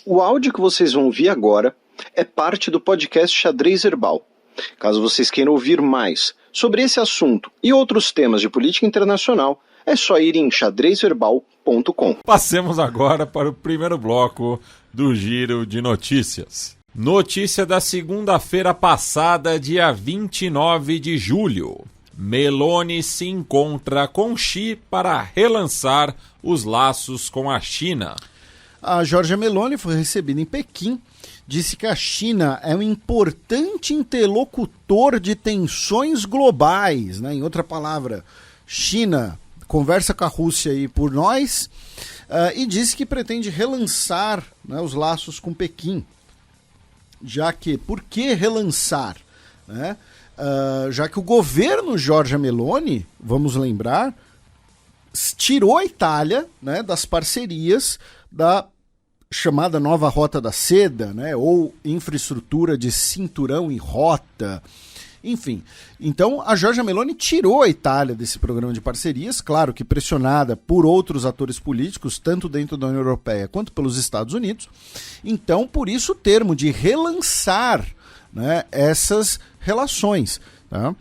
O áudio que vocês vão ouvir agora é parte do podcast Xadrez Herbal. Caso vocês queiram ouvir mais sobre esse assunto e outros temas de política internacional, é só ir em xadrezverbal.com. Passemos agora para o primeiro bloco do Giro de Notícias. Notícia da segunda-feira passada, dia 29 de julho. Meloni se encontra com Xi para relançar os laços com a China. A Giorgia Meloni foi recebida em Pequim, disse que a China é um importante interlocutor de tensões globais, né? Em outra palavra, China conversa com a Rússia aí por nós, e disse que pretende relançar, né, os laços com Pequim. Por que relançar? Né? Já que o governo Giorgia Meloni, vamos lembrar, tirou a Itália, né, das parcerias da chamada Nova Rota da Seda, né, ou infraestrutura de cinturão e rota, enfim. Então a Giorgia Meloni tirou a Itália desse programa de parcerias, claro que pressionada por outros atores políticos, tanto dentro da União Europeia quanto pelos Estados Unidos. Então, por isso o termo de relançar, né, essas relações. Tá?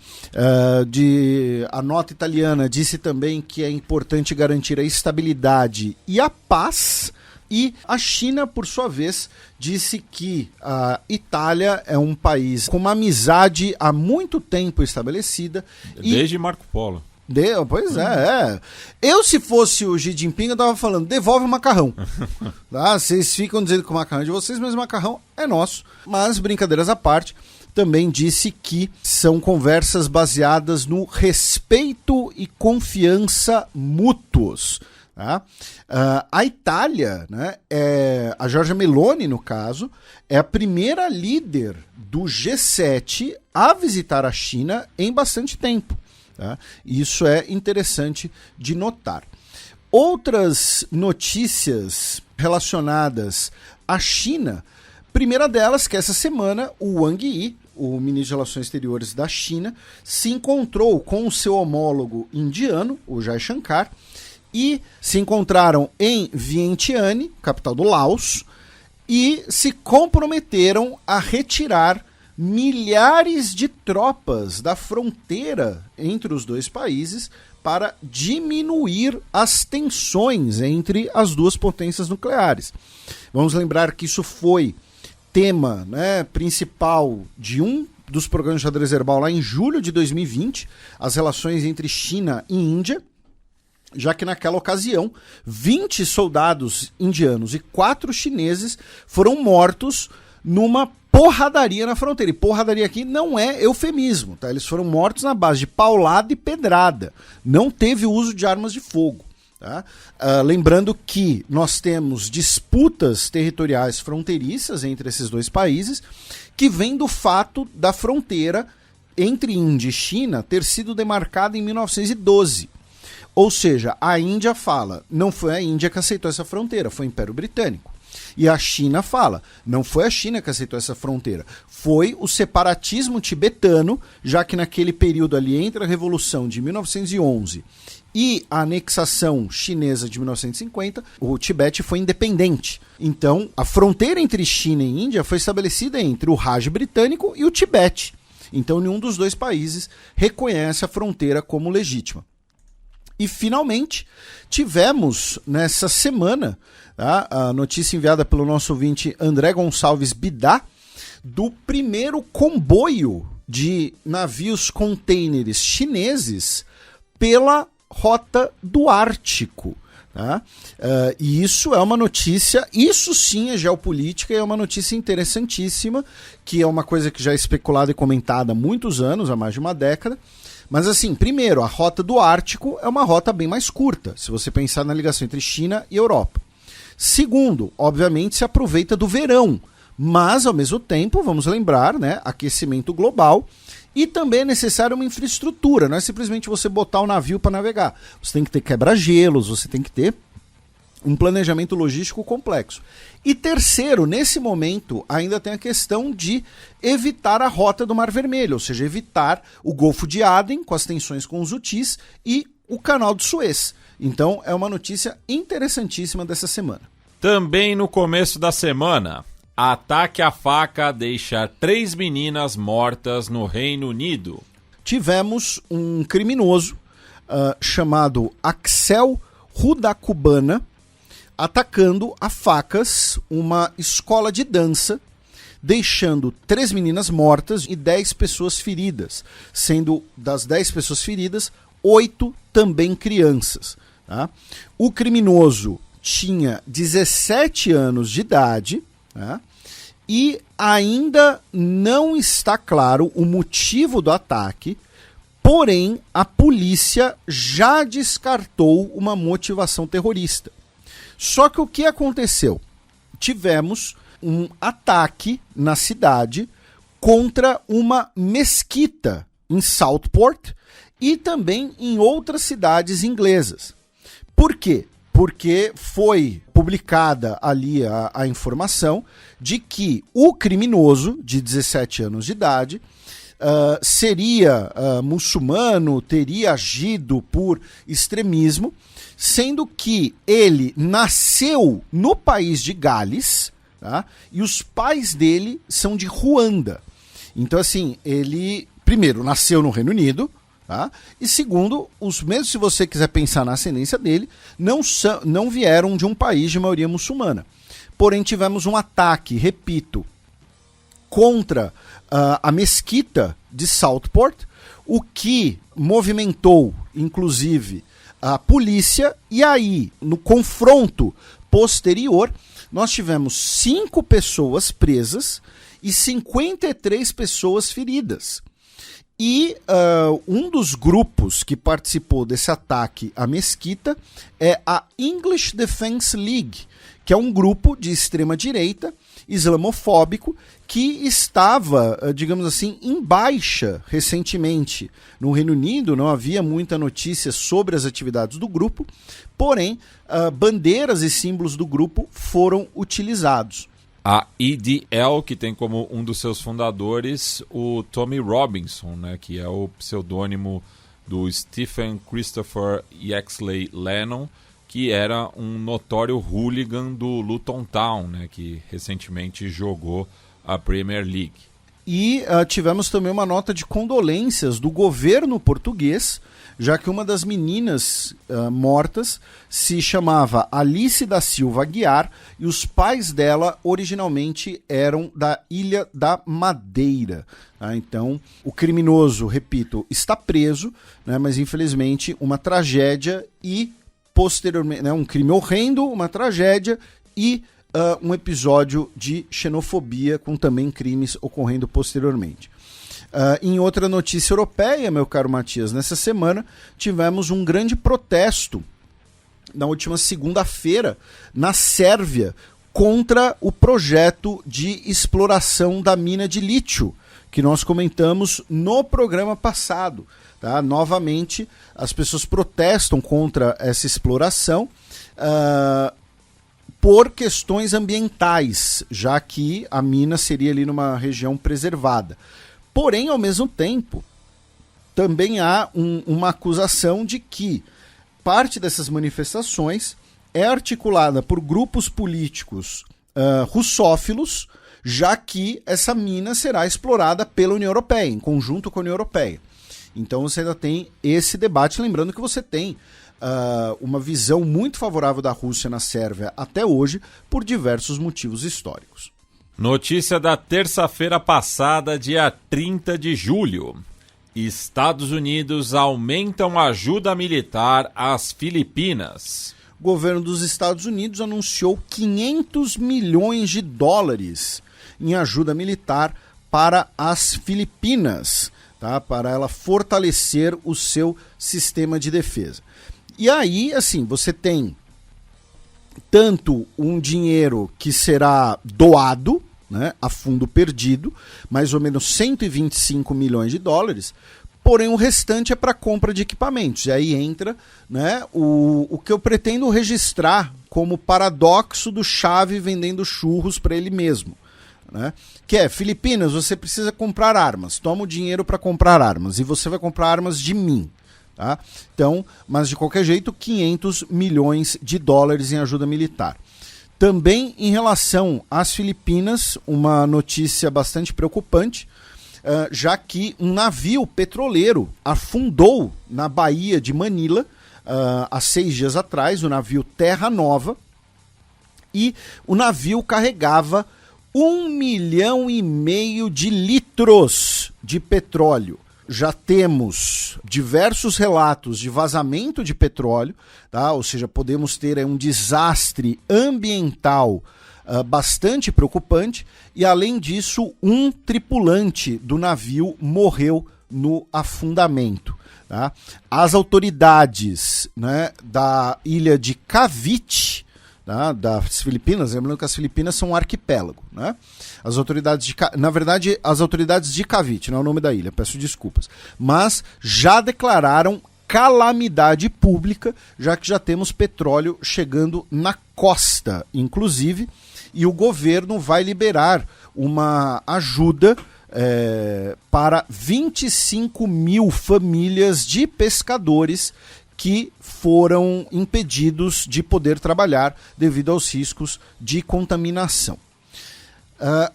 A nota italiana disse também que é importante garantir a estabilidade e a paz, e a China, por sua vez, disse que a Itália é um país com uma amizade há muito tempo estabelecida. Desde Marco Polo. Pois é. Eu, se fosse o Xi Jinping, eu tava falando, devolve o macarrão. Tá? Vocês ficam dizendo que o macarrão é de vocês, mas o macarrão é nosso. Mas, brincadeiras à parte, também disse que são conversas baseadas no respeito e confiança mútuos. Tá? A Itália, né, a Giorgia Meloni, no caso, é a primeira líder do G7 a visitar a China em bastante tempo. Tá? Isso é interessante de notar. Outras notícias relacionadas à China, primeira delas que essa semana o Wang Yi, o ministro de Relações Exteriores da China, se encontrou com o seu homólogo indiano, o Jai Shankar, e se encontraram em Vientiane, capital do Laos, e se comprometeram a retirar milhares de tropas da fronteira entre os dois países para diminuir as tensões entre as duas potências nucleares. Vamos lembrar que isso foi tema, né, principal de um dos programas de Xadrez Herbal lá em julho de 2020, as relações entre China e Índia, já que naquela ocasião 20 soldados indianos e 4 chineses foram mortos numa porradaria na fronteira. E porradaria aqui não é eufemismo, tá? Eles foram mortos na base de paulada e pedrada. Não teve uso de armas de fogo. Tá? Lembrando que nós temos disputas territoriais fronteiriças entre esses dois países, que vem do fato da fronteira entre Índia e China ter sido demarcada em 1912. Ou seja, a Índia fala, não foi a Índia que aceitou essa fronteira, foi o Império Britânico. E a China fala, não foi a China que aceitou essa fronteira, foi o separatismo tibetano, já que naquele período ali entre a Revolução de 1911 e a anexação chinesa de 1950, o Tibete foi independente. Então, a fronteira entre China e Índia foi estabelecida entre o Raj britânico e o Tibete. Então, nenhum dos dois países reconhece a fronteira como legítima. E, finalmente, tivemos nessa semana, tá, a notícia enviada pelo nosso ouvinte André Gonçalves Bidá, do primeiro comboio de navios contêineres chineses pela Rota do Ártico. Tá? E isso é uma notícia, isso sim é geopolítica e é uma notícia interessantíssima, que é uma coisa que já é especulada e comentada há muitos anos, há mais de uma década. Mas assim, primeiro, a Rota do Ártico é uma rota bem mais curta, se você pensar na ligação entre China e Europa. Segundo, obviamente se aproveita do verão, mas ao mesmo tempo, vamos lembrar, né, aquecimento global, e também é necessária uma infraestrutura, não é simplesmente você botar o navio para navegar. Você tem que ter quebra-gelos, você tem que ter um planejamento logístico complexo. E terceiro, nesse momento, ainda tem a questão de evitar a rota do Mar Vermelho, ou seja, evitar o Golfo de Aden, com as tensões com os Houthis, e o Canal de Suez. Então, é uma notícia interessantíssima dessa semana. Também no começo da semana, ataque à faca deixa 3 meninas mortas no Reino Unido. Tivemos um criminoso chamado Axel Rudakubana atacando a facas uma escola de dança, deixando 3 meninas mortas e 10 pessoas feridas, sendo das 10 pessoas feridas, 8 também crianças. Tá? O criminoso tinha 17 anos de idade, tá? E ainda não está claro o motivo do ataque, porém a polícia já descartou uma motivação terrorista. Só que o que aconteceu? Tivemos um ataque na cidade contra uma mesquita em Southport e também em outras cidades inglesas. Por quê? Porque foi publicada ali a informação de que o criminoso de 17 anos de idade seria muçulmano, teria agido por extremismo, sendo que ele nasceu no país de Gales, tá? E os pais dele são de Ruanda. Então, assim, ele, primeiro, nasceu no Reino Unido, tá? E segundo, mesmo se você quiser pensar na ascendência dele, não vieram de um país de maioria muçulmana. Porém, tivemos um ataque, repito, contra a mesquita de Southport, o que movimentou, inclusive, a polícia, e aí, no confronto posterior, nós tivemos 5 pessoas presas e 53 pessoas feridas. E um dos grupos que participou desse ataque à mesquita é a English Defence League, que é um grupo de extrema-direita islamofóbico que estava, digamos assim, em baixa recentemente no Reino Unido. Não havia muita notícia sobre as atividades do grupo, porém, bandeiras e símbolos do grupo foram utilizados. A EDL, que tem como um dos seus fundadores o Tommy Robinson, né, que é o pseudônimo do Stephen Christopher Yaxley Lennon, que era um notório hooligan do Luton Town, né, que recentemente jogou a Premier League. E tivemos também uma nota de condolências do governo português, já que uma das meninas mortas se chamava Alice da Silva Aguiar e os pais dela originalmente eram da Ilha da Madeira. Tá? Então, o criminoso, repito, está preso, né, mas infelizmente uma tragédia e posteriormente, né, um crime horrendo, uma tragédia e um episódio de xenofobia com também crimes ocorrendo posteriormente. Em outra notícia europeia, meu caro Matias, nessa semana tivemos um grande protesto na última segunda-feira na Sérvia contra o projeto de exploração da mina de lítio que nós comentamos no programa passado. Tá? Novamente, as pessoas protestam contra essa exploração por questões ambientais, já que a mina seria ali numa região preservada. Porém, ao mesmo tempo, também há uma acusação de que parte dessas manifestações é articulada por grupos políticos russófilos, já que essa mina será explorada pela União Europeia, em conjunto com a União Europeia. Então você ainda tem esse debate, lembrando que você tem uma visão muito favorável da Rússia na Sérvia até hoje, por diversos motivos históricos. Notícia da terça-feira passada, dia 30 de julho. Estados Unidos aumentam ajuda militar às Filipinas. O governo dos Estados Unidos anunciou 500 milhões de dólares em ajuda militar para as Filipinas, tá? Para ela fortalecer o seu sistema de defesa. E aí, assim, você tem tanto um dinheiro que será doado, né, a fundo perdido, mais ou menos 125 milhões de dólares, porém o restante é para compra de equipamentos. E aí entra, né, o que eu pretendo registrar como paradoxo do Chave vendendo churros para ele mesmo. Né? Que é, Filipinas, você precisa comprar armas, toma o dinheiro para comprar armas e você vai comprar armas de mim. Tá? Então, mas de qualquer jeito, 500 milhões de dólares em ajuda militar. Também em relação às Filipinas, uma notícia bastante preocupante, já que um navio petroleiro afundou na Baía de Manila há 6 dias atrás, o navio Terra Nova, e o navio carregava 1,5 milhão de litros de petróleo. Já temos diversos relatos de vazamento de petróleo, tá? Ou seja, podemos ter um desastre ambiental bastante preocupante, e além disso, um tripulante do navio morreu no afundamento. Tá? As autoridades, né, da ilha de Cavite, tá, das Filipinas, lembrando que as Filipinas são um arquipélago, né? As autoridades na verdade, as autoridades de Cavite, não é o nome da ilha, peço desculpas, mas já declararam calamidade pública, já que já temos petróleo chegando na costa, inclusive, e o governo vai liberar uma ajuda para 25 mil famílias de pescadores que foram impedidos de poder trabalhar devido aos riscos de contaminação.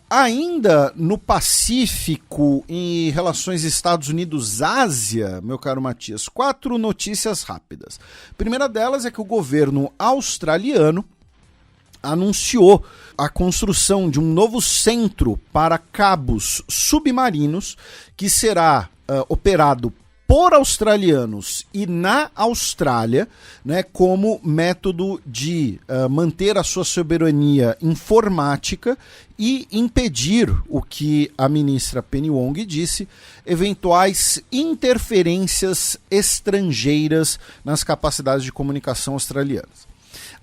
Ainda no Pacífico, em relações Estados Unidos-Ásia, meu caro Matias, 4 notícias rápidas. A primeira delas é que o governo australiano anunciou a construção de um novo centro para cabos submarinos que será operado por australianos e na Austrália, né, como método de manter a sua soberania informática e impedir o que a ministra Penny Wong disse, eventuais interferências estrangeiras nas capacidades de comunicação australianas.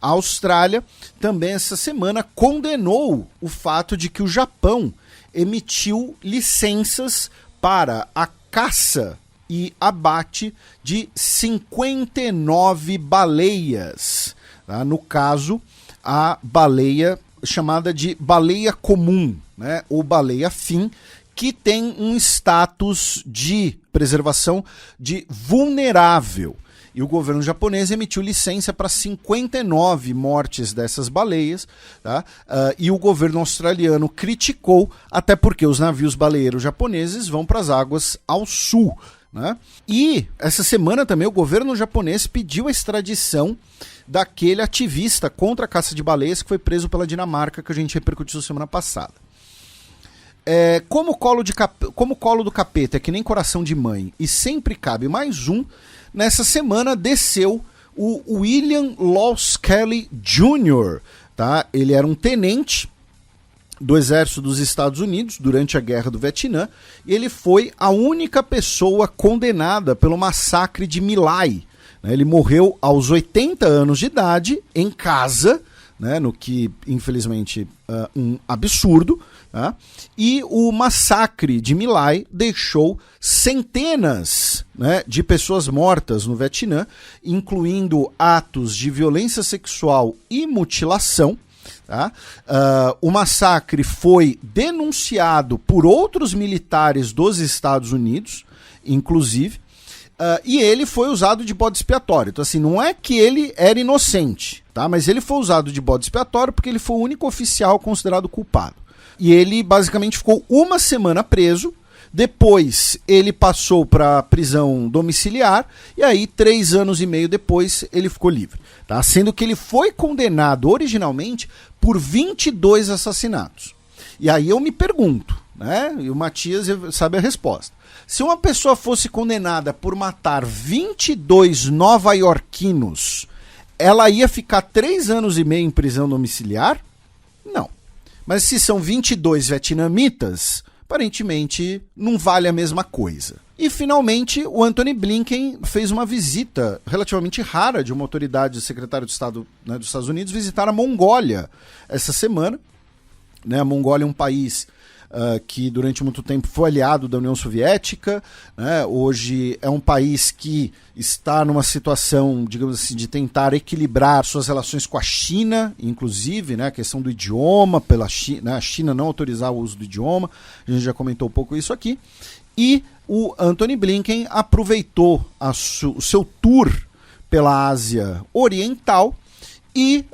A Austrália também essa semana condenou o fato de que o Japão emitiu licenças para a caça e abate de 59 baleias. Tá? No caso, a baleia chamada de baleia comum, né? Ou baleia-fim, que tem um status de preservação de vulnerável. E o governo japonês emitiu licença para 59 mortes dessas baleias, tá? E o governo australiano criticou, até porque os navios baleeiros japoneses vão para as águas ao sul, né? E essa semana também o governo japonês pediu a extradição daquele ativista contra a caça de baleias que foi preso pela Dinamarca, que a gente repercutiu semana passada. Como o colo do capeta é que nem coração de mãe e sempre cabe mais um, nessa semana desceu o William Laws Kelly Jr., tá? Ele era um tenente do exército dos Estados Unidos durante a Guerra do Vietnã, e ele foi a única pessoa condenada pelo massacre de My Lai. Ele morreu aos 80 anos de idade, em casa, né, no que, infelizmente, um absurdo. Tá? E o massacre de My Lai deixou centenas, né, de pessoas mortas no Vietnã, incluindo atos de violência sexual e mutilação. Tá? O massacre foi denunciado por outros militares dos Estados Unidos, inclusive, e ele foi usado de bode expiatório. Então, assim, não é que ele era inocente, tá? Mas ele foi usado de bode expiatório porque ele foi o único oficial considerado culpado. E ele basicamente ficou 1 semana preso, depois ele passou para prisão domiciliar, e aí 3 anos e meio depois ele ficou livre. Tá? Sendo que ele foi condenado originalmente por 22 assassinatos. E aí eu me pergunto, né? E o Matias sabe a resposta. Se uma pessoa fosse condenada por matar 22 nova-iorquinos, ela ia ficar 3 anos e meio em prisão domiciliar? Não. Mas se são 22 vietnamitas, aparentemente não vale a mesma coisa. E finalmente o Antony Blinken fez uma visita relativamente rara de uma autoridade do secretário de Estado, né, dos Estados Unidos visitar a Mongólia essa semana. Né, a Mongólia é um país que durante muito tempo foi aliado da União Soviética, né, hoje é um país que está numa situação, digamos assim, de tentar equilibrar suas relações com a China, inclusive, né, a questão do idioma, né, a China não autorizar o uso do idioma, a gente já comentou um pouco isso aqui, e o Antony Blinken aproveitou o seu tour pela Ásia Oriental e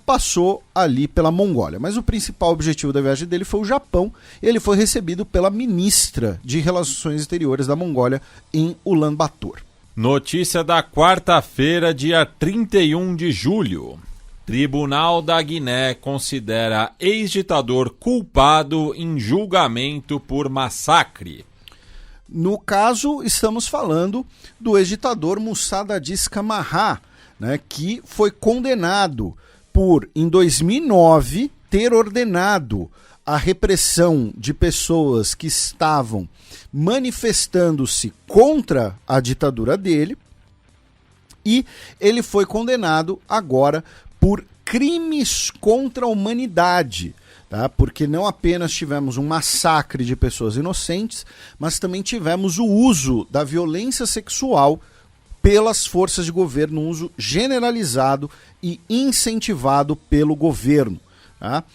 passou ali pela Mongólia. Mas o principal objetivo da viagem dele foi o Japão. Ele foi recebido pela ministra de Relações Exteriores da Mongólia em Ulaanbaatar. Notícia da quarta-feira, dia 31 de julho. Tribunal da Guiné considera ex-ditador culpado em julgamento por massacre. No caso, estamos falando do ex-ditador Moussa Dadis Camara, né, que foi condenado por, em 2009, ter ordenado a repressão de pessoas que estavam manifestando-se contra a ditadura dele, e ele foi condenado agora por crimes contra a humanidade, tá? Porque não apenas tivemos um massacre de pessoas inocentes, mas também tivemos o uso da violência sexual pelas forças de governo, um uso generalizado e incentivado pelo governo. Tá?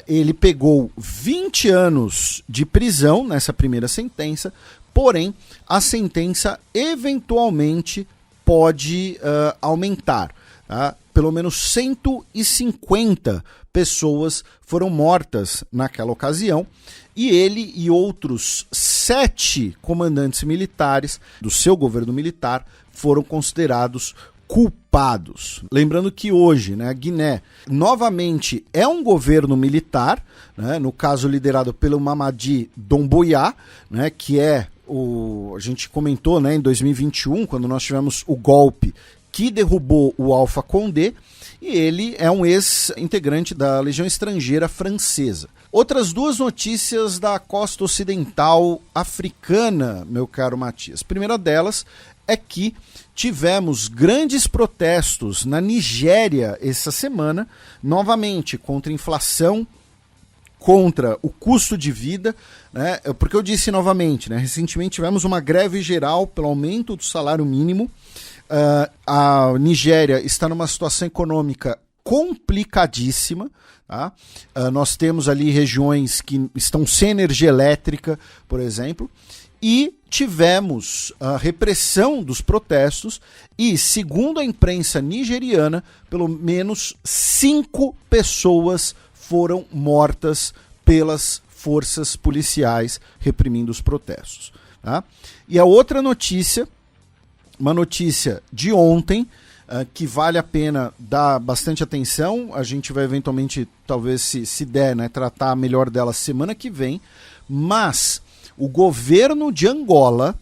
Ele pegou 20 anos de prisão nessa primeira sentença, porém a sentença eventualmente pode aumentar. Tá? Pelo menos 150 pessoas foram mortas naquela ocasião, e ele e outros 7 comandantes militares do seu governo militar foram considerados culpados. Lembrando que hoje, né, a Guiné novamente é um governo militar, né, no caso liderado pelo Mamadi Doumbouya, né, que é a gente comentou, né, em 2021, quando nós tivemos o golpe que derrubou o Alpha Condé, e ele é um ex-integrante da Legião Estrangeira Francesa. Outras duas notícias da costa ocidental africana, meu caro Matias. A primeira delas é que tivemos grandes protestos na Nigéria essa semana, novamente contra a inflação, contra o custo de vida, né? Porque eu disse novamente, né? Recentemente tivemos uma greve geral pelo aumento do salário mínimo. A Nigéria está numa situação econômica complicadíssima. Tá? Nós temos ali regiões que estão sem energia elétrica, por exemplo, e tivemos a repressão dos protestos e, segundo a imprensa nigeriana, pelo menos 5 pessoas foram mortas pelas forças policiais reprimindo os protestos. Tá? E a outra notícia, uma notícia de ontem, que vale a pena dar bastante atenção, a gente vai eventualmente, talvez se der, né, tratar melhor dela semana que vem, mas o governo de Angola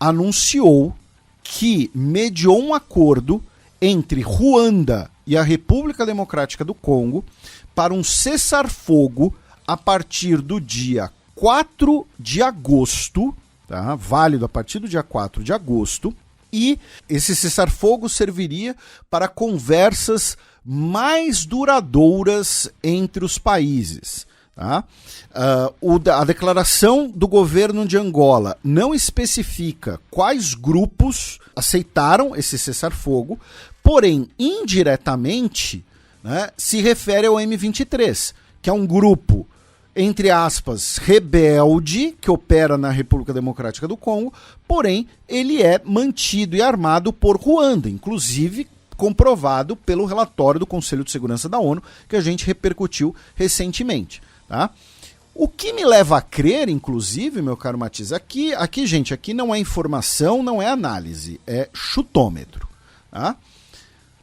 anunciou que mediou um acordo entre Ruanda e a República Democrática do Congo para um cessar-fogo a partir do dia 4 de agosto, tá? Válido a partir do dia 4 de agosto, e esse cessar-fogo serviria para conversas mais duradouras entre os países. Tá? A declaração do governo de Angola não especifica quais grupos aceitaram esse cessar-fogo, porém, indiretamente, né, se refere ao M23, que é um grupo, entre aspas, rebelde, que opera na República Democrática do Congo, porém, ele é mantido e armado por Ruanda, inclusive comprovado pelo relatório do Conselho de Segurança da ONU, que a gente repercutiu recentemente. Tá? O que me leva a crer, inclusive, meu caro Matias, aqui, gente, aqui não é informação, não é análise, é chutômetro. Tá?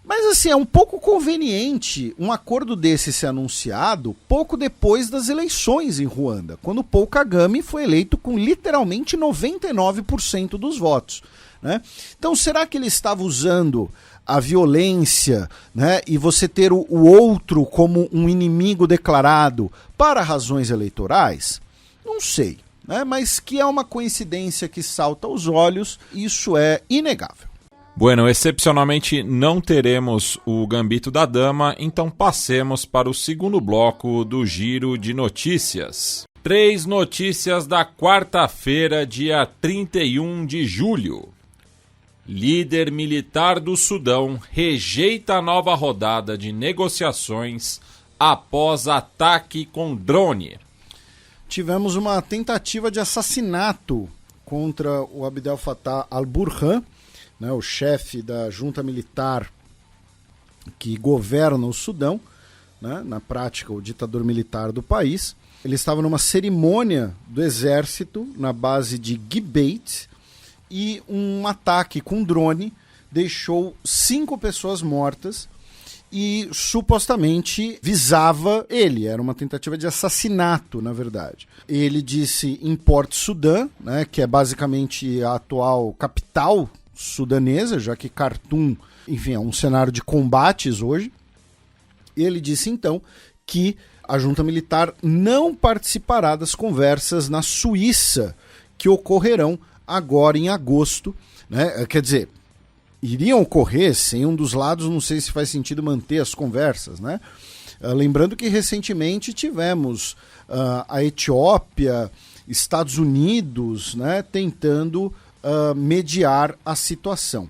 Mas assim, é um pouco conveniente um acordo desse ser anunciado pouco depois das eleições em Ruanda, quando Paul Kagame foi eleito com literalmente 99% dos votos. Né? Então, será que ele estava usando a violência, né, e você ter o outro como um inimigo declarado para razões eleitorais? Não sei, né, mas que é uma coincidência que salta aos olhos, isso é inegável. Bueno, excepcionalmente não teremos o Gambito da Dama, então passemos para o segundo bloco do Giro de Notícias. 3 notícias da quarta-feira, dia 31 de julho. Líder militar do Sudão rejeita a nova rodada de negociações após ataque com drone. Tivemos uma tentativa de assassinato contra o Abdel Fattah al-Burhan, né, o chefe da junta militar que governa o Sudão, né, na prática o ditador militar do país. Ele estava numa cerimônia do exército na base de Gibeit e um ataque com drone deixou 5 pessoas mortas e supostamente visava ele. Era uma tentativa de assassinato, na verdade. Ele disse em Port Sudan, né, que é basicamente a atual capital sudanesa, já que Khartoum, enfim, é um cenário de combates hoje. Ele disse então que a junta militar não participará das conversas na Suíça que ocorrerão agora em agosto, né? Quer dizer, iriam ocorrer sem um dos lados, não sei se faz sentido manter as conversas, né? Lembrando que recentemente tivemos a Etiópia, Estados Unidos, né, tentando mediar a situação.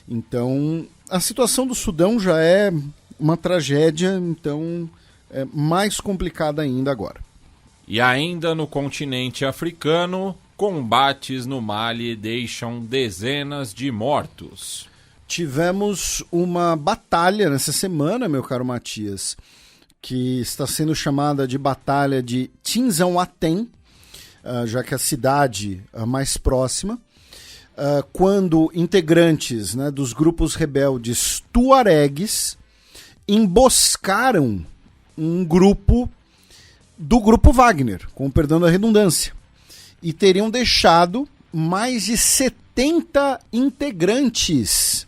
Então, a situação do Sudão já é uma tragédia, então é mais complicada ainda agora. E ainda no continente africano, combates no Mali deixam dezenas de mortos. Tivemos uma batalha nessa semana, meu caro Matias, que está sendo chamada de Batalha de Tinzão-Atem, já que é a cidade mais próxima, quando integrantes, né, dos grupos rebeldes tuaregues emboscaram um grupo do Grupo Wagner, com perdão da redundância, e teriam deixado mais de 70 integrantes,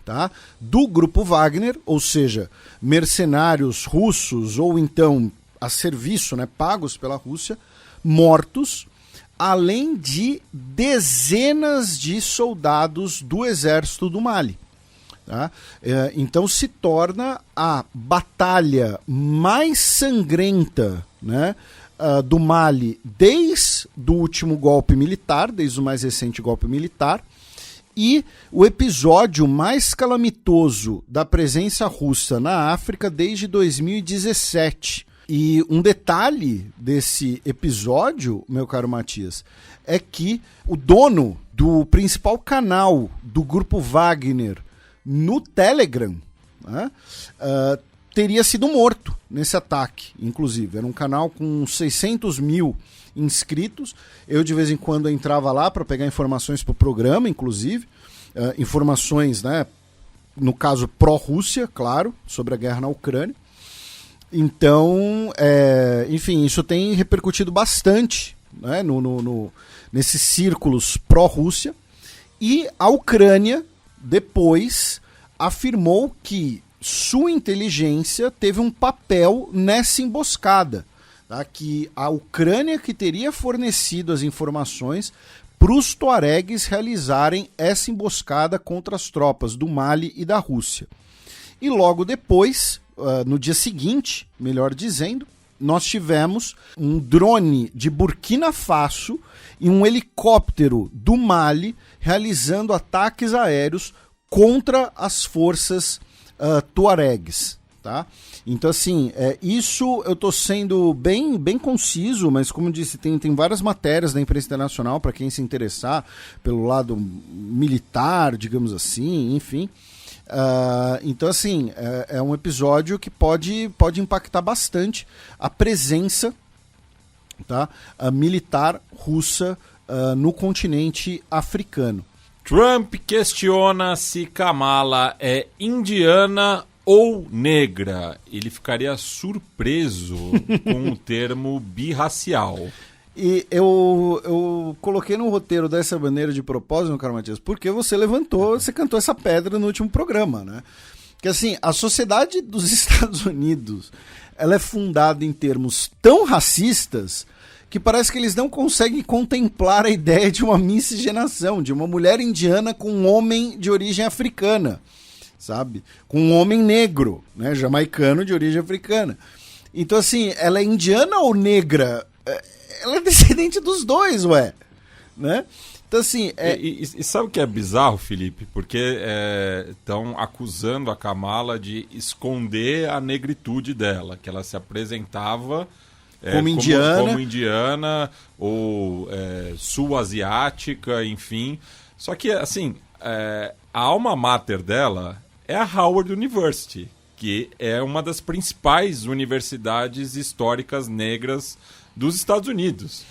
tá, do Grupo Wagner, ou seja, mercenários russos ou então a serviço, né, pagos pela Rússia, mortos, além de dezenas de soldados do exército do Mali. Tá? Então se torna a batalha mais sangrenta, né, do Mali desde o último golpe militar, desde o mais recente golpe militar, e o episódio mais calamitoso da presença russa na África desde 2017. E um detalhe desse episódio, meu caro Matias, é que o dono do principal canal do Grupo Wagner no Telegram, né, teria sido morto nesse ataque, inclusive. Era um canal com 600 mil inscritos. Eu, de vez em quando, entrava lá para pegar informações para o programa, inclusive. Informações, né, no caso, pró-Rússia, claro, sobre a guerra na Ucrânia. Então, enfim, isso tem repercutido bastante, né, nesses círculos pró-Rússia. E a Ucrânia, depois, afirmou que sua inteligência teve um papel nessa emboscada, tá? Que a Ucrânia que teria fornecido as informações para os tuaregues realizarem essa emboscada contra as tropas do Mali e da Rússia. E logo depois, no dia seguinte, melhor dizendo, nós tivemos um drone de Burkina Faso e um helicóptero do Mali realizando ataques aéreos contra as forças tuaregues, tá? Então, assim, isso eu estou sendo bem conciso, mas como eu disse, tem várias matérias da imprensa internacional para quem se interessar pelo lado militar, digamos assim, enfim. Então, assim, é um episódio que pode impactar bastante a presença, tá, militar russa no continente africano. Trump questiona se Kamala é indiana ou negra. Ele ficaria surpreso com o termo birracial. E eu coloquei no roteiro dessa maneira de propósito, meu caro Matias, porque você cantou essa pedra no último programa, né? Que assim, a sociedade dos Estados Unidos, ela é fundada em termos tão racistas que parece que eles não conseguem contemplar a ideia de uma miscigenação, de uma mulher indiana com um homem de origem africana, sabe? Com um homem negro, né? Jamaicano de origem africana. Então, assim, ela é indiana ou negra? Ela é descendente dos dois, ué, né? Então, assim... E sabe o que é bizarro, Felipe? Porque estão acusando a Kamala de esconder a negritude dela, que ela se apresentava como indiana ou sul-asiática, enfim. Só que, assim, a alma mater dela é a Howard University, que é uma das principais universidades históricas negras dos Estados Unidos.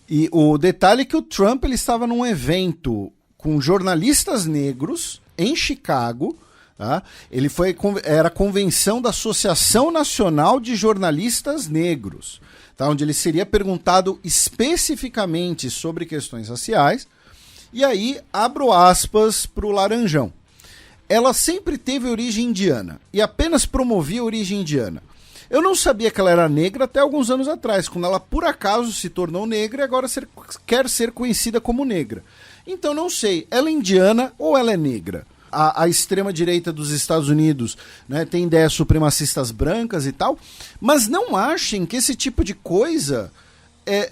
E o detalhe é que o Trump ele estava num evento com jornalistas negros em Chicago. Tá? Era a convenção da Associação Nacional de Jornalistas Negros, tá? Onde ele seria perguntado especificamente sobre questões raciais. E aí, abro aspas para o Laranjão. Ela sempre teve origem indiana e apenas promovia a origem indiana. Eu não sabia que ela era negra até alguns anos atrás, quando ela por acaso se tornou negra e agora quer ser conhecida como negra. Então não sei, ela é indiana ou ela é negra? A extrema-direita dos Estados Unidos, né, tem ideias supremacistas brancas e tal, mas não achem que esse tipo de coisa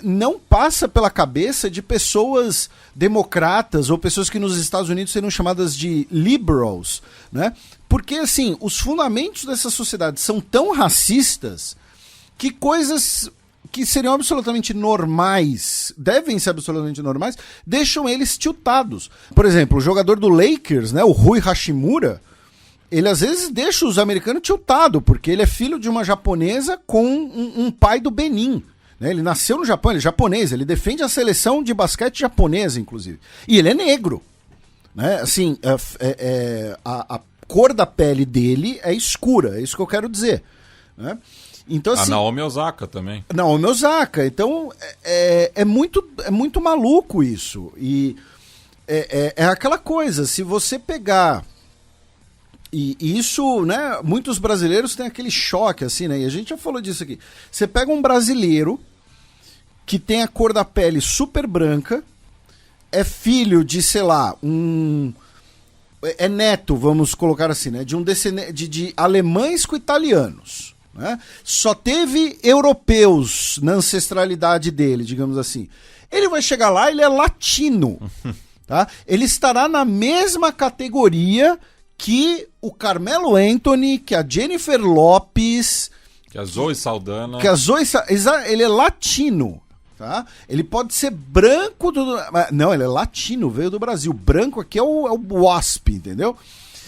não passa pela cabeça de pessoas democratas ou pessoas que nos Estados Unidos seriam chamadas de liberals, né? Porque, assim, os fundamentos dessa sociedade são tão racistas que coisas que seriam absolutamente normais, devem ser absolutamente normais, deixam eles tiltados. Por exemplo, o jogador do Lakers, né, o Rui Hashimura, ele às vezes deixa os americanos tiltados, porque ele é filho de uma japonesa com um pai do Benin. Né? Ele nasceu no Japão, ele é japonês, ele defende a seleção de basquete japonesa, inclusive. E ele é negro. Né? Assim, a cor da pele dele é escura, é isso que eu quero dizer. Né? Então, assim, a Naomi Osaka também. Naomi Osaka. Então, é muito maluco isso. E é aquela coisa, se você pegar... E isso, né, muitos brasileiros têm aquele choque, assim, né? E a gente já falou disso aqui. Você pega um brasileiro que tem a cor da pele super branca, é filho de, sei lá, é neto, vamos colocar assim, né? De de alemães com italianos. Né? Só teve europeus na ancestralidade dele, digamos assim. Ele vai chegar lá, ele é latino. Tá? Ele estará na mesma categoria que o Carmelo Anthony, que a Jennifer Lopez, que a Zoe Saldana. Ele é latino. Tá? Ele pode ser branco. Não, ele é latino, veio do Brasil. Branco aqui é o WASP, entendeu?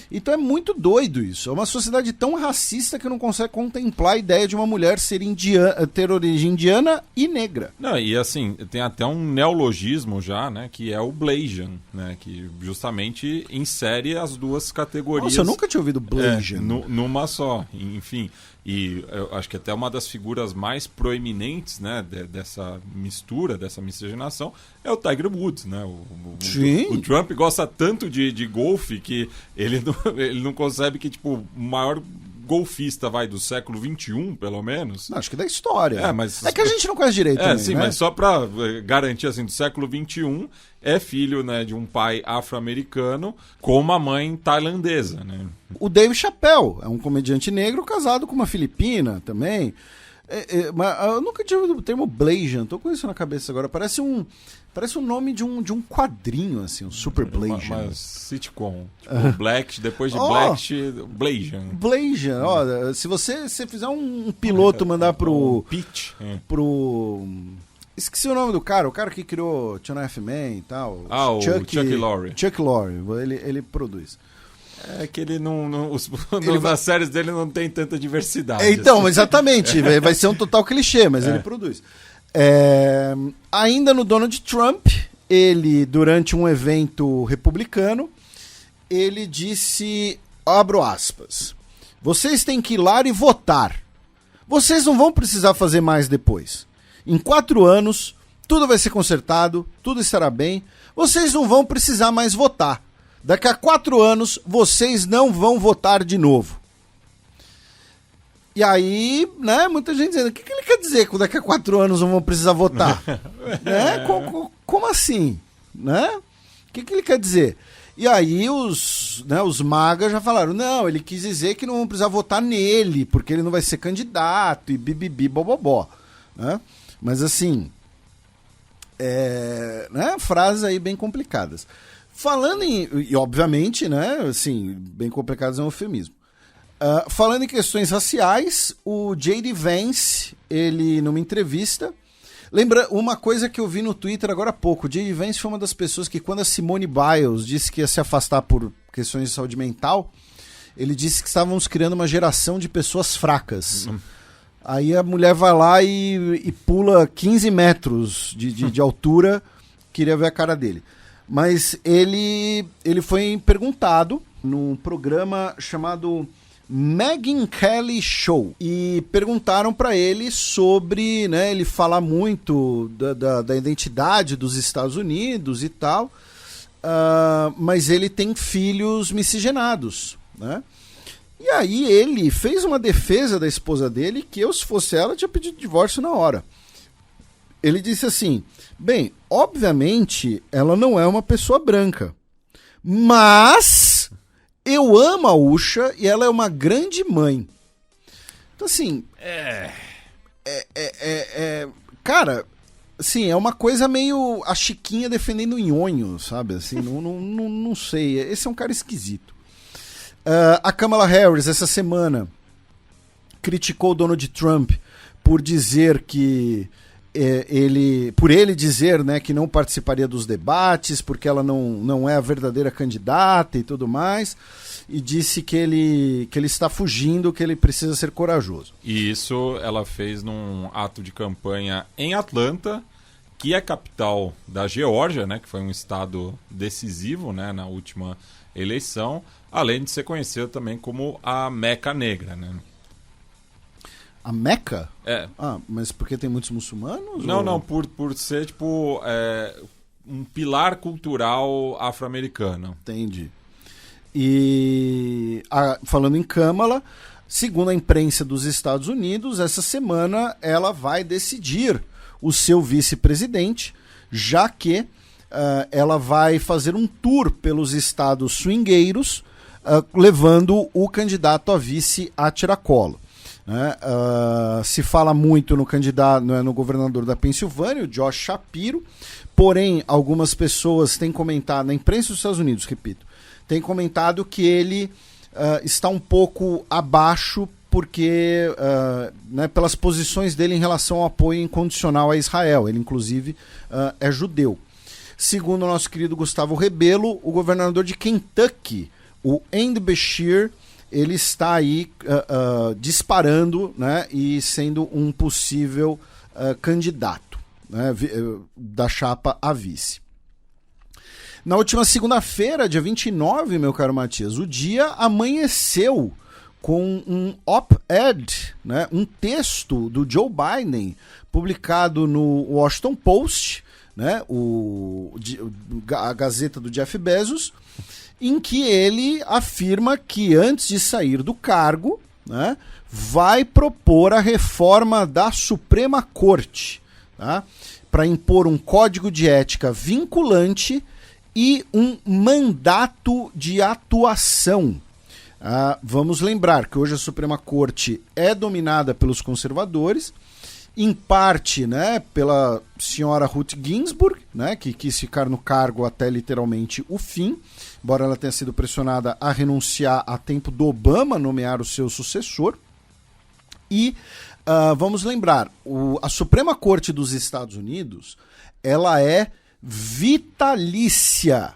Então é muito doido isso. É uma sociedade tão racista que não consegue contemplar a ideia de uma mulher ter origem indiana e negra. Não, e assim, tem até um neologismo já, né, que é o Blasian, né, que justamente insere as duas categorias. Nossa, eu nunca tinha ouvido Blasian. Numa só, enfim. E eu acho que até uma das figuras mais proeminentes, né, dessa mistura, dessa miscigenação, é o Tiger Woods, né? O Trump gosta tanto de golfe que ele não concebe que, tipo, o maior golfista do século XXI, pelo menos. Não, acho que da história. Mas... É que a gente não conhece direito também, sim, né? Mas só para garantir, assim, do século XXI, é filho, né, de um pai afro-americano com uma mãe tailandesa, né? O Dave Chappelle é um comediante negro casado com uma filipina também. Mas eu nunca tinha ouvido o termo Blasian, tô com isso na cabeça agora. Parece um nome de um quadrinho, assim, um Super Blasian. Mas sitcom. Tipo, Black, depois de Black, Blasian. Blasian, ó, se você fizer um piloto, mandar pro... Pitch. Esqueci o nome do cara, o cara que criou Two and a Half Men e tal. O Chuck Lorre. Chuck Lorre, ele produz. É que ele nas séries dele não tem tanta diversidade. Então, assim. Exatamente, vai ser um total clichê, mas ele produz. Ainda no Donald Trump, ele, durante um evento republicano, ele disse, abro aspas, vocês têm que ir lá e votar. Vocês não vão precisar fazer mais depois. Em 4 anos, tudo vai ser consertado, tudo estará bem. Vocês não vão precisar mais votar. Daqui a 4 anos, vocês não vão votar de novo. E aí, né, muita gente dizendo, o que ele quer dizer que daqui a 4 anos não vão precisar votar? Né? Como assim? Né? O que ele quer dizer? E aí os magas já falaram, não, ele quis dizer que não vão precisar votar nele, porque ele não vai ser candidato, e bibibi, bobobó. Né? Mas assim, né, frases aí bem complicadas. Falando e obviamente, né, assim, bem complicadas é um eufemismo. Falando em questões raciais, o J.D. Vance, ele numa entrevista, lembra uma coisa que eu vi no Twitter agora há pouco, o J.D. Vance foi uma das pessoas que quando a Simone Biles disse que ia se afastar por questões de saúde mental, ele disse que estávamos criando uma geração de pessoas fracas. Aí a mulher vai lá e pula 15 metros de altura, queria ver a cara dele. Mas ele foi perguntado num programa chamado Megyn Kelly Show, e perguntaram para ele sobre, né, ele fala muito da identidade dos Estados Unidos e tal, mas ele tem filhos miscigenados, né? E aí ele fez uma defesa da esposa dele que eu, se fosse ela, tinha pedido divórcio na hora. Ele disse assim, bem, obviamente ela não é uma pessoa branca, mas eu amo a Usha e ela é uma grande mãe. Então assim, cara, assim, é uma coisa meio a Chiquinha defendendo o nhonho, sabe? Assim, não sei, esse é um cara esquisito. A Kamala Harris, essa semana, criticou o Donald Trump por dizer que por ele dizer, né, que não participaria dos debates, porque ela não é a verdadeira candidata e tudo mais, e disse que ele está fugindo, que ele precisa ser corajoso. E isso ela fez num ato de campanha em Atlanta, que é capital da Geórgia, né, que foi um estado decisivo, né, na última eleição, além de ser conhecida também como a Meca Negra, né? A Meca? É. Ah, mas porque tem muitos muçulmanos? Não, por ser tipo um pilar cultural afro-americano. Entendi. E falando em Kamala, segundo a imprensa dos Estados Unidos, essa semana ela vai decidir o seu vice-presidente, já que ela vai fazer um tour pelos estados swingueiros, levando o candidato a vice a tiracolo. Se fala muito no candidato, no governador da Pensilvânia, o Josh Shapiro, porém algumas pessoas têm comentado, na imprensa dos Estados Unidos, repito, tem comentado que ele está um pouco abaixo porque pelas posições dele em relação ao apoio incondicional a Israel. Ele inclusive é judeu. Segundo o nosso querido Gustavo Rebelo, o governador de Kentucky, o Andy Beshear, ele está aí disparando, né, e sendo um possível candidato, né, da chapa a vice. Na última segunda-feira, dia 29, meu caro Matias, o dia amanheceu com um op-ed, né, um texto do Joe Biden, publicado no Washington Post, né, a Gazeta do Jeff Bezos, em que ele afirma que antes de sair do cargo, né, vai propor a reforma da Suprema Corte, tá, para impor um código de ética vinculante e um mandato de atuação. Vamos lembrar que hoje a Suprema Corte é dominada pelos conservadores, em parte, né, pela senhora Ruth Ginsburg, né, que quis ficar no cargo até literalmente o fim, embora ela tenha sido pressionada a renunciar a tempo do Obama nomear o seu sucessor. E vamos lembrar, a Suprema Corte dos Estados Unidos, ela é vitalícia,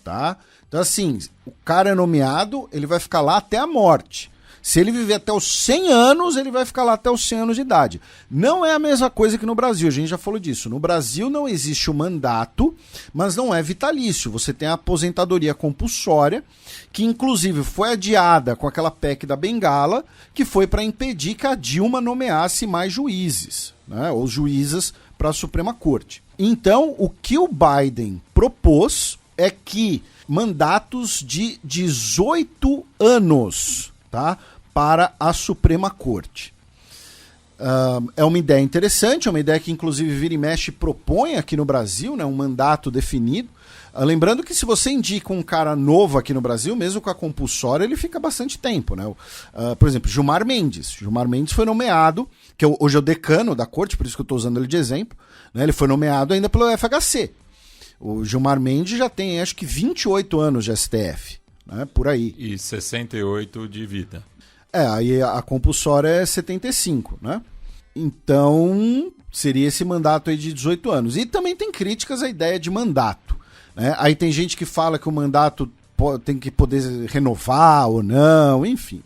tá? Então assim, o cara é nomeado, ele vai ficar lá até a morte. Se ele viver até os 100 anos, ele vai ficar lá até os 100 anos de idade. Não é a mesma coisa que no Brasil, a gente já falou disso. No Brasil não existe o mandato, mas não é vitalício. Você tem a aposentadoria compulsória, que inclusive foi adiada com aquela PEC da Bengala, que foi para impedir que a Dilma nomeasse mais juízes, né, ou juízas para a Suprema Corte. Então, o que o Biden propôs é que mandatos de 18 anos, tá, para a Suprema Corte. É uma ideia interessante, é uma ideia que inclusive vira e mexe propõe aqui no Brasil, né, um mandato definido. Lembrando que se você indica um cara novo aqui no Brasil, mesmo com a compulsória, ele fica bastante tempo, né? Por exemplo, Gilmar Mendes. Gilmar Mendes foi nomeado, que hoje é o decano da corte, por isso que eu estou usando ele de exemplo, né? Ele foi nomeado ainda pelo FHC. O Gilmar Mendes já tem, acho que 28 anos de STF, né? Por aí. E 68 de vida. Aí a compulsória é 75, né? Então, seria esse mandato aí de 18 anos. E também tem críticas à ideia de mandato, né? Aí tem gente que fala que o mandato tem que poder renovar ou não, enfim.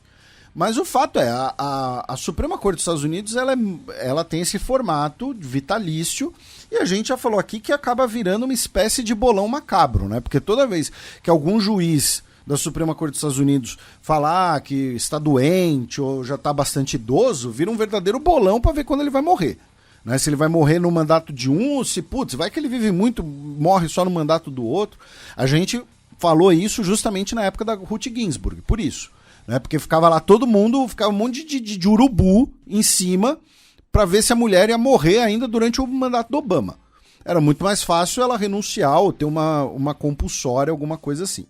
Mas o fato é, a Suprema Corte dos Estados Unidos ela tem esse formato vitalício, e a gente já falou aqui que acaba virando uma espécie de bolão macabro, né? Porque toda vez que algum juiz da Suprema Corte dos Estados Unidos falar que está doente ou já está bastante idoso, vira um verdadeiro bolão para ver quando ele vai morrer. Né? Se ele vai morrer no mandato de um, se vai que ele vive muito, morre só no mandato do outro. A gente falou isso justamente na época da Ruth Ginsburg, por isso. Né? Porque ficava lá ficava um monte de urubu em cima para ver se a mulher ia morrer ainda durante o mandato do Obama. Era muito mais fácil ela renunciar ou ter uma compulsória, alguma coisa assim.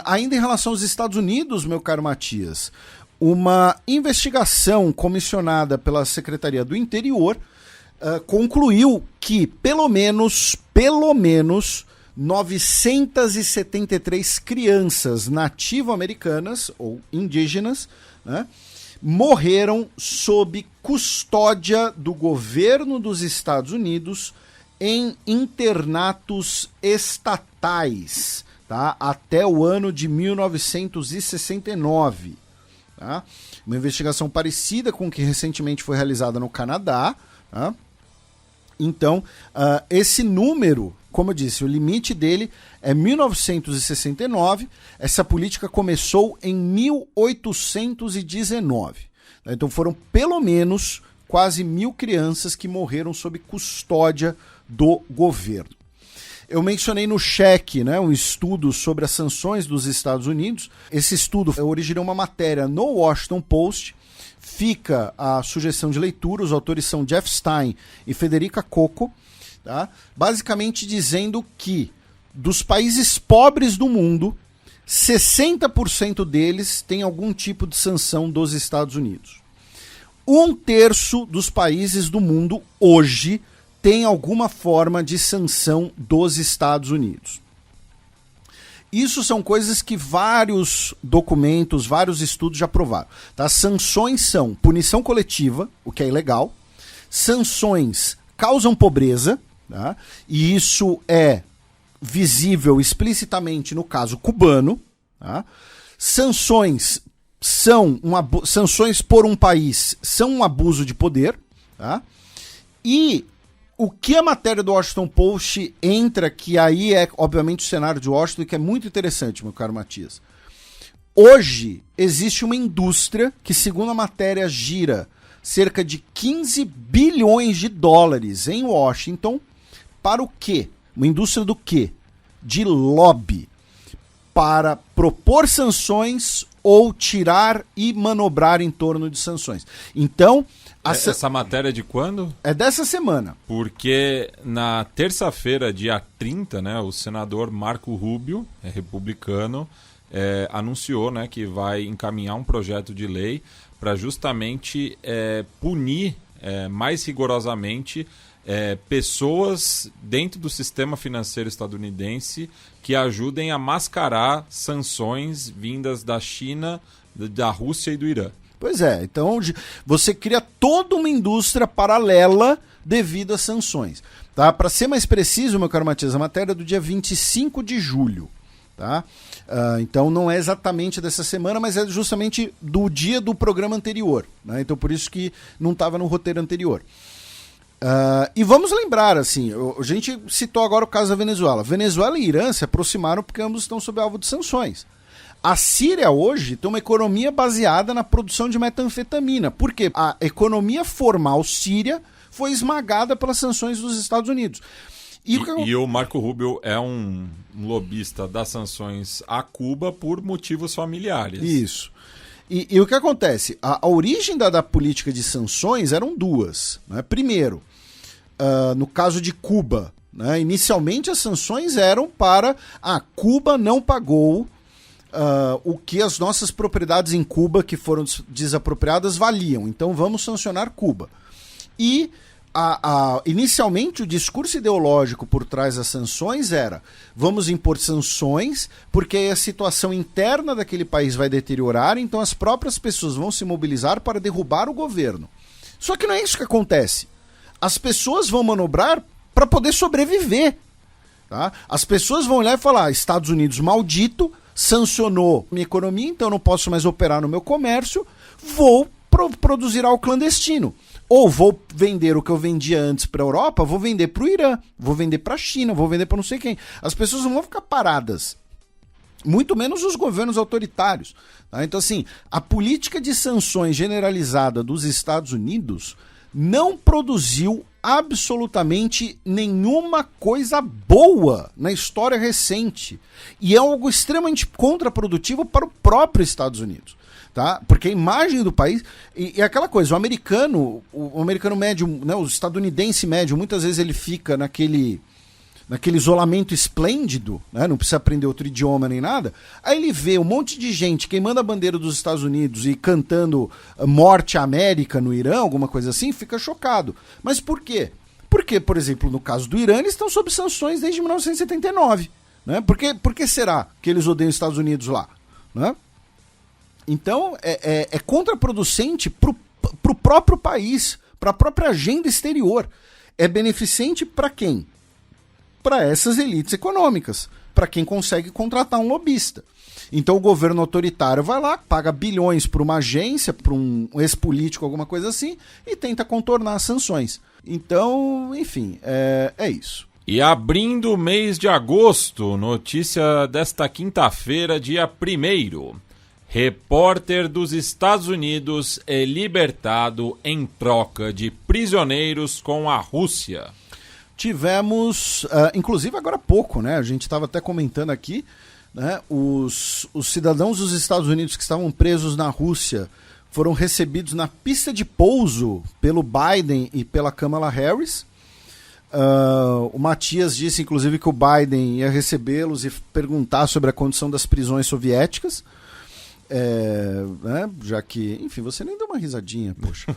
Ainda em relação aos Estados Unidos, meu caro Matias, uma investigação comissionada pela Secretaria do Interior concluiu que pelo menos 973 crianças nativo-americanas ou indígenas, né, morreram sob custódia do governo dos Estados Unidos em internatos estatais, tá, até o ano de 1969. Tá? Uma investigação parecida com o que recentemente foi realizada no Canadá. Tá? Então, esse número, como eu disse, o limite dele é 1969. Essa política começou em 1819. Tá? Então foram pelo menos quase 1.000 crianças que morreram sob custódia do governo. Eu mencionei no cheque, né, um estudo sobre as sanções dos Estados Unidos. Esse estudo originou uma matéria no Washington Post. Fica a sugestão de leitura. Os autores são Jeff Stein e Federica Coco. Tá? Basicamente dizendo que dos países pobres do mundo, 60% deles têm algum tipo de sanção dos Estados Unidos. 1/3 dos países do mundo hoje tem alguma forma de sanção dos Estados Unidos. Isso são coisas que vários documentos, vários estudos já provaram. Tá? Sanções são punição coletiva, o que é ilegal. Sanções causam pobreza, tá? E isso é visível explicitamente no caso cubano. Tá? Sanções sanções por um país são um abuso de poder. Tá? E o que a matéria do Washington Post entra, que aí é, obviamente, o cenário de Washington, que é muito interessante, meu caro Matias. Hoje, existe uma indústria que, segundo a matéria, gira cerca de 15 bilhões de dólares em Washington. Para o quê? Uma indústria do quê? De lobby. Para propor sanções ou tirar e manobrar em torno de sanções. Então, essa matéria é de quando? É dessa semana. Porque na terça-feira, dia 30, né, o senador Marco Rubio, republicano, anunciou, né, que vai encaminhar um projeto de lei para justamente punir mais rigorosamente pessoas dentro do sistema financeiro estadunidense que ajudem a mascarar sanções vindas da China, da Rússia e do Irã. Pois é, então você cria toda uma indústria paralela devido às sanções. Tá? Para ser mais preciso, meu caro Matias, a matéria é do dia 25 de julho. Tá? Então não é exatamente dessa semana, mas é justamente do dia do programa anterior. Né? Então por isso que não estava no roteiro anterior. E vamos lembrar, assim, a gente citou agora o caso da Venezuela. Venezuela e Irã se aproximaram porque ambos estão sob alvo de sanções. A Síria hoje tem uma economia baseada na produção de metanfetamina. Por quê? A economia formal síria foi esmagada pelas sanções dos Estados Unidos. E o Marco Rubio é um lobista das sanções a Cuba por motivos familiares. Isso. E o que acontece? A origem da política de sanções eram duas. Né? Primeiro, no caso de Cuba, né? Inicialmente as sanções eram para... Cuba não pagou o que as nossas propriedades em Cuba que foram desapropriadas valiam. Então vamos sancionar Cuba. E inicialmente o discurso ideológico por trás das sanções era: vamos impor sanções porque a situação interna daquele país vai deteriorar, então as próprias pessoas vão se mobilizar para derrubar o governo. Só que não é isso que acontece. As pessoas vão manobrar para poder sobreviver. Tá? As pessoas vão olhar e falar, Estados Unidos maldito, sancionou minha economia, então não posso mais operar no meu comércio, vou produzir algo clandestino. Ou vou vender o que eu vendia antes para a Europa, vou vender para o Irã, vou vender para a China, vou vender para não sei quem. As pessoas não vão ficar paradas. Muito menos os governos autoritários. Tá? Então, assim, a política de sanções generalizada dos Estados Unidos não produziu absolutamente nenhuma coisa boa na história recente. E é algo extremamente contraprodutivo para o próprio Estados Unidos. Tá? Porque a imagem do país... E aquela coisa, o americano médio, né, o estadunidense médio, muitas vezes ele fica naquele isolamento esplêndido, né? Não precisa aprender outro idioma nem nada, aí ele vê um monte de gente queimando a bandeira dos Estados Unidos e cantando Morte à América no Irã, alguma coisa assim, fica chocado. Mas por quê? Porque, por exemplo, no caso do Irã, eles estão sob sanções desde 1979. Né? Por que será que eles odeiam os Estados Unidos lá? Né? Então, é contraproducente para o próprio país, para a própria agenda exterior. É beneficente para quem? Para essas elites econômicas, para quem consegue contratar um lobista. Então o governo autoritário vai lá, paga bilhões para uma agência, para um ex-político, alguma coisa assim, e tenta contornar as sanções. Então, enfim, é isso. E abrindo o mês de agosto, notícia desta quinta-feira, dia 1º. Repórter dos Estados Unidos é libertado em troca de prisioneiros com a Rússia. Tivemos, inclusive agora há pouco, né? A gente estava até comentando aqui, né? Os cidadãos dos Estados Unidos que estavam presos na Rússia foram recebidos na pista de pouso pelo Biden e pela Kamala Harris. O Matias disse, inclusive, que o Biden ia recebê-los e perguntar sobre a condição das prisões soviéticas. Né? Já que, enfim, você nem deu uma risadinha, poxa.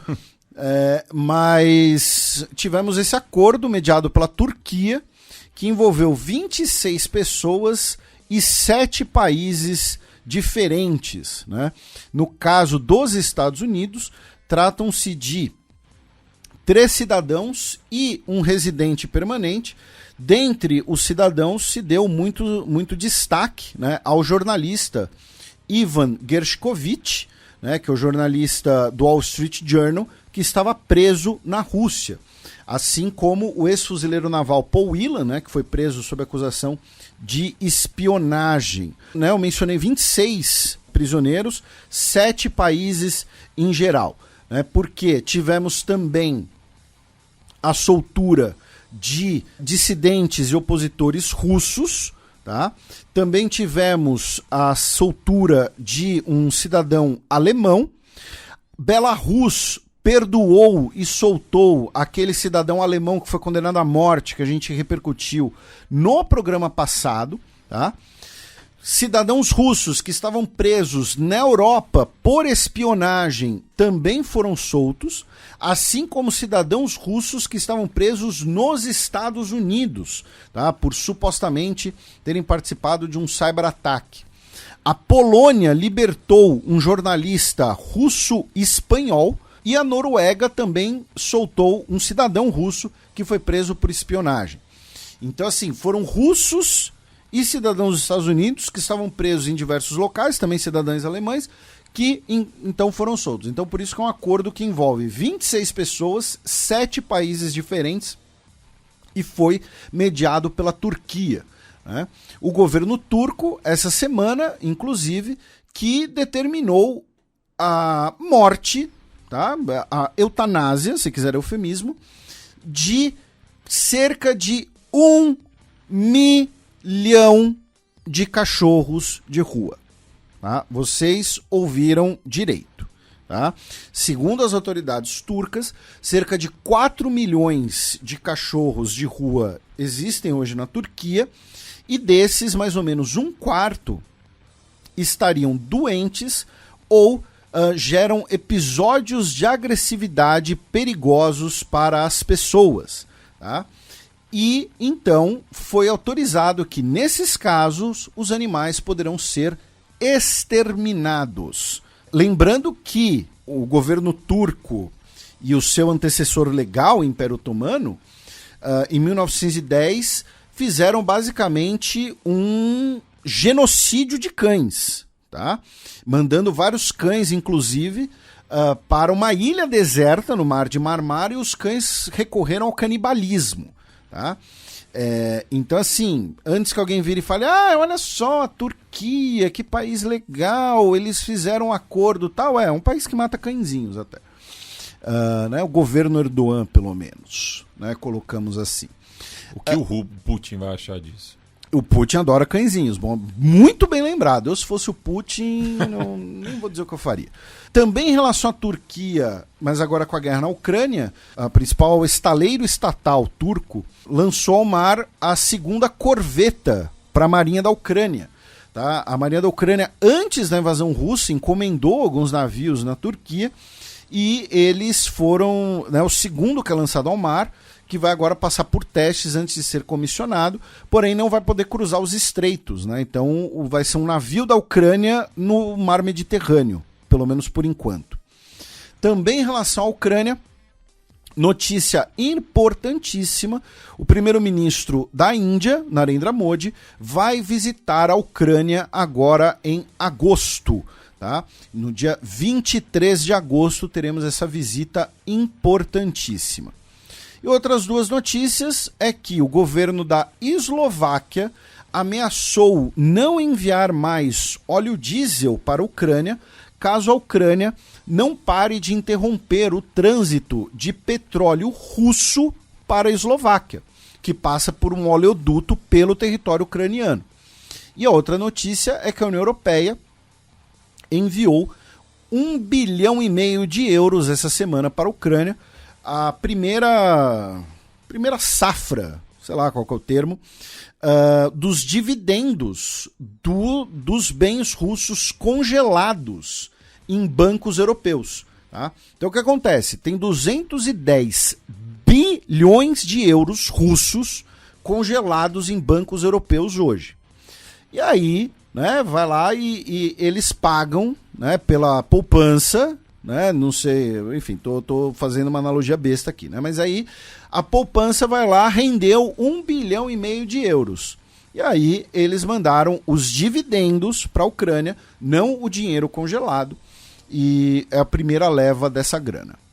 Mas tivemos esse acordo mediado pela Turquia, que envolveu 26 pessoas e 7 países diferentes. Né? No caso dos Estados Unidos, tratam-se de 3 cidadãos e um residente permanente. Dentre os cidadãos se deu muito destaque, né, ao jornalista Ivan Gershkovich, né, que é o jornalista do Wall Street Journal, que estava preso na Rússia. Assim como o ex-fuzileiro naval Paul Whelan, né, que foi preso sob acusação de espionagem. Né, eu mencionei 26 prisioneiros, 7 países em geral. Né, porque tivemos também a soltura de dissidentes e opositores russos. Tá? Também tivemos a soltura de um cidadão alemão. Belarus perdoou e soltou aquele cidadão alemão que foi condenado à morte, que a gente repercutiu no programa passado. Tá? Cidadãos russos que estavam presos na Europa por espionagem também foram soltos, assim como cidadãos russos que estavam presos nos Estados Unidos, tá? Por supostamente terem participado de um cyberataque. A Polônia libertou um jornalista russo-espanhol e a Noruega também soltou um cidadão russo que foi preso por espionagem. Então, assim, foram russos e cidadãos dos Estados Unidos que estavam presos em diversos locais, também cidadãos alemães, que então foram soltos. Então, por isso que é um acordo que envolve 26 pessoas, 7 países diferentes, e foi mediado pela Turquia. Né? O governo turco, essa semana, inclusive, que determinou a morte, tá? A eutanásia, se quiser eufemismo, de cerca de 1 milhão de cachorros de rua. Tá? Vocês ouviram direito. Tá? Segundo as autoridades turcas, cerca de 4 milhões de cachorros de rua existem hoje na Turquia, e desses, mais ou menos 1/4 estariam doentes ou geram episódios de agressividade perigosos para as pessoas. Tá? E então foi autorizado que, nesses casos, os animais poderão ser exterminados. Lembrando que o governo turco e o seu antecessor legal, o Império Otomano, em 1910, fizeram basicamente um genocídio de cães, tá? Mandando vários cães, inclusive, para uma ilha deserta no Mar de Marmara, e os cães recorreram ao canibalismo, tá? Então, assim, antes que alguém vire e fale, olha só, a Turquia, que país legal, eles fizeram um acordo tal, é um país que mata cãezinhos até. Né, o governo Erdogan, pelo menos, né, colocamos assim. O que o Putin vai achar disso? O Putin adora cãezinhos. Bom, muito bem lembrado. Eu, se fosse o Putin, nem vou dizer o que eu faria. Também em relação à Turquia, mas agora com a guerra na Ucrânia, a principal estaleiro estatal turco lançou ao mar a segunda corveta para a Marinha da Ucrânia. Tá? A Marinha da Ucrânia, antes da invasão russa, encomendou alguns navios na Turquia e eles foram, né, o segundo que é lançado ao mar, que vai agora passar por testes antes de ser comissionado, porém não vai poder cruzar os estreitos, né? Então vai ser um navio da Ucrânia no mar Mediterrâneo, pelo menos por enquanto. Também em relação à Ucrânia, notícia importantíssima, o primeiro-ministro da Índia, Narendra Modi, vai visitar a Ucrânia agora em agosto. Tá? No dia 23 de agosto teremos essa visita importantíssima. E outras duas notícias é que o governo da Eslováquia ameaçou não enviar mais óleo diesel para a Ucrânia caso a Ucrânia não pare de interromper o trânsito de petróleo russo para a Eslováquia, que passa por um oleoduto pelo território ucraniano. E a outra notícia é que a União Europeia enviou 1,5 bilhão de euros essa semana para a Ucrânia, a primeira safra, sei lá qual que é o termo, dos dividendos dos bens russos congelados em bancos europeus. Tá? Então o que acontece? Tem 210 bilhões de euros russos congelados em bancos europeus hoje. E aí, né, vai lá e eles pagam, né, pela poupança, né, não sei, enfim, tô fazendo uma analogia besta aqui, né, mas aí a poupança vai lá, rendeu 1,5 bilhão de euros. E aí eles mandaram os dividendos para a Ucrânia, não o dinheiro congelado, e é a primeira leva dessa grana.